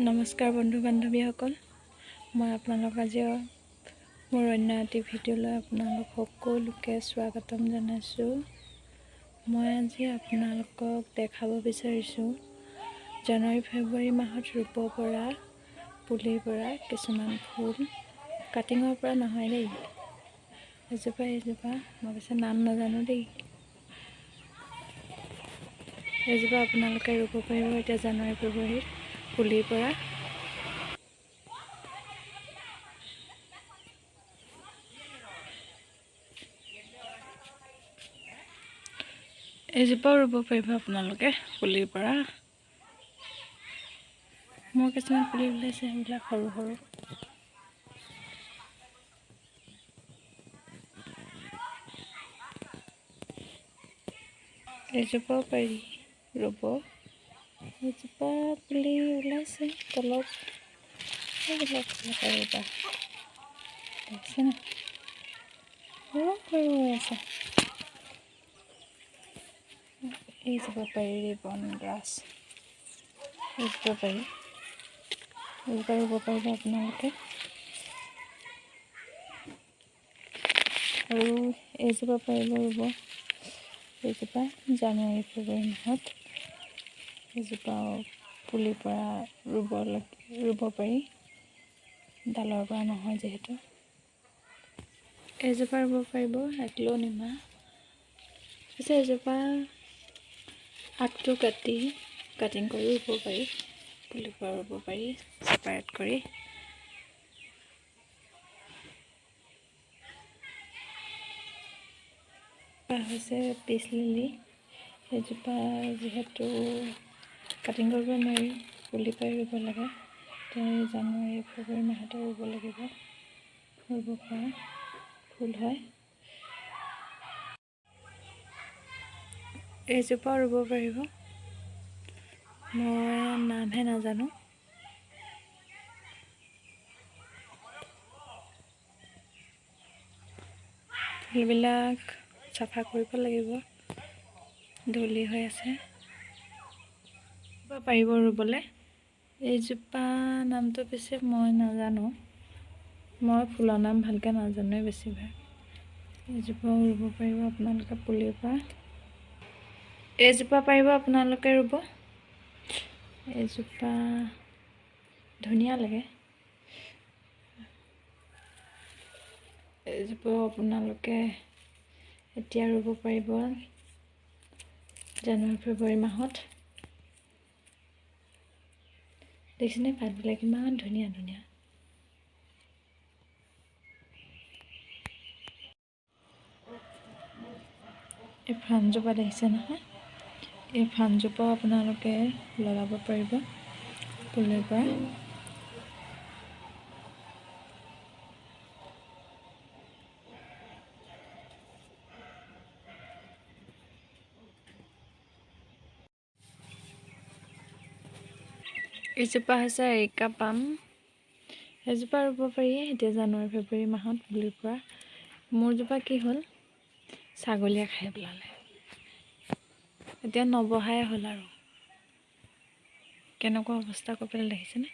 নমস্কাৰ বন্ধু বান্ধৱীসকল, মই আপোনালোক আজি মোৰ অন্য এটি ভিডিঅ'লৈ আপোনালোক সকলোকে স্বাগতম জনাইছোঁ। মই আজি আপোনালোকক দেখাব বিচাৰিছোঁ জানুৱাৰী ফেব্ৰুৱাৰী মাহত ৰুব পৰা পুলিৰ পৰা কিছুমান ফুল কাটিঙৰ পৰা নহয় দেই, এজোপা মই পিছে নাম নাজানো দেই। এজোপা আপোনালোকে ৰুব পাৰিব এতিয়া জানুৱাৰী ফেব্ৰুৱাৰীত পুলিৰ পৰা। এজোপাও ৰুব পাৰিব আপোনালোকে পুলিৰ পৰা। মোৰ কিছুমান পুলি ওলাইছে, সেইবিলাক সৰু সৰু। এজোপাও পাৰি ৰুব। এজোপা পুলি ওলাইছে তলত, সেইবিলাক পাৰিবা দেখিছে ন, সৰু সৰু হৈ আছে। এইজোপা পাৰি ৰিবন গ্ৰাছ, এইজোপা পাৰি, এইজোপা ৰুব পাৰিব আপোনালোকে। আৰু এইজোপা পাৰিব ৰুব, এইজোপা জানুৱাৰী ফেব্ৰুৱাৰী মাহত এজোপা পুলিৰ পৰা ৰুব পাৰি, ডালৰ পৰা নহয় যিহেতু। এজোপা ৰুব পাৰিব একলনি মাহ, পিছে এজোপা আগটো কাটিং কৰি ৰুব পাৰি, পুলিৰ পৰা ৰুব পাৰি ছেপাৰেট কৰি। হৈছে পিচ লিলি, সেইজোপা যিহেতু কাটিং কৰিব নোৱাৰি, পুলি পাই ৰুব লাগে, জানুৱাৰী ফেব্ৰুৱাৰী মাহতে ৰুব লাগিব। ৰুব পৰা ফুল হয়। এইজোপাও ৰুব পাৰিব, মই নামহে নাজানো। ফুলবিলাক চাফা কৰিব লাগিব, ধূলি হৈ আছে। পাৰিব ৰুবলৈ। এইজোপা নামটো পিছে মই নাজানো, মই ফুলৰ নাম ভালকৈ নাজানোৱে বেছিভাগ। এইজোপাও ৰুব পাৰিব আপোনালোকে পুলিৰ পৰা। এইজোপা পাৰিব আপোনালোকে ৰুব, এইজোপা ধুনীয়া লাগে। এইজোপাও আপোনালোকে এতিয়া ৰুব পাৰিব জানুৱাৰী ফেব্ৰুৱাৰী মাহত। দেখিছেনে পাতবিলাক ইমান ধুনীয়া ধুনীয়া। এই ফানজোপা দেখিছে নহয়, এই ফানজোপাও আপোনালোকে লগাব পাৰিব পুলিৰ পৰা। এইজোপা হৈছে এৰিকা পাম, সেইজোপা ৰুব পাৰি এতিয়া জানুৱাৰী ফেব্ৰুৱাৰী মাহত পুলিৰ পৰা। মোৰজোপা কি হ'ল, ছাগলীয়ে খাই পেলালে, এতিয়া নবহাই হ'ল আৰু কেনেকুৱা অৱস্থা কৰি পেলাই দেখিছেনে।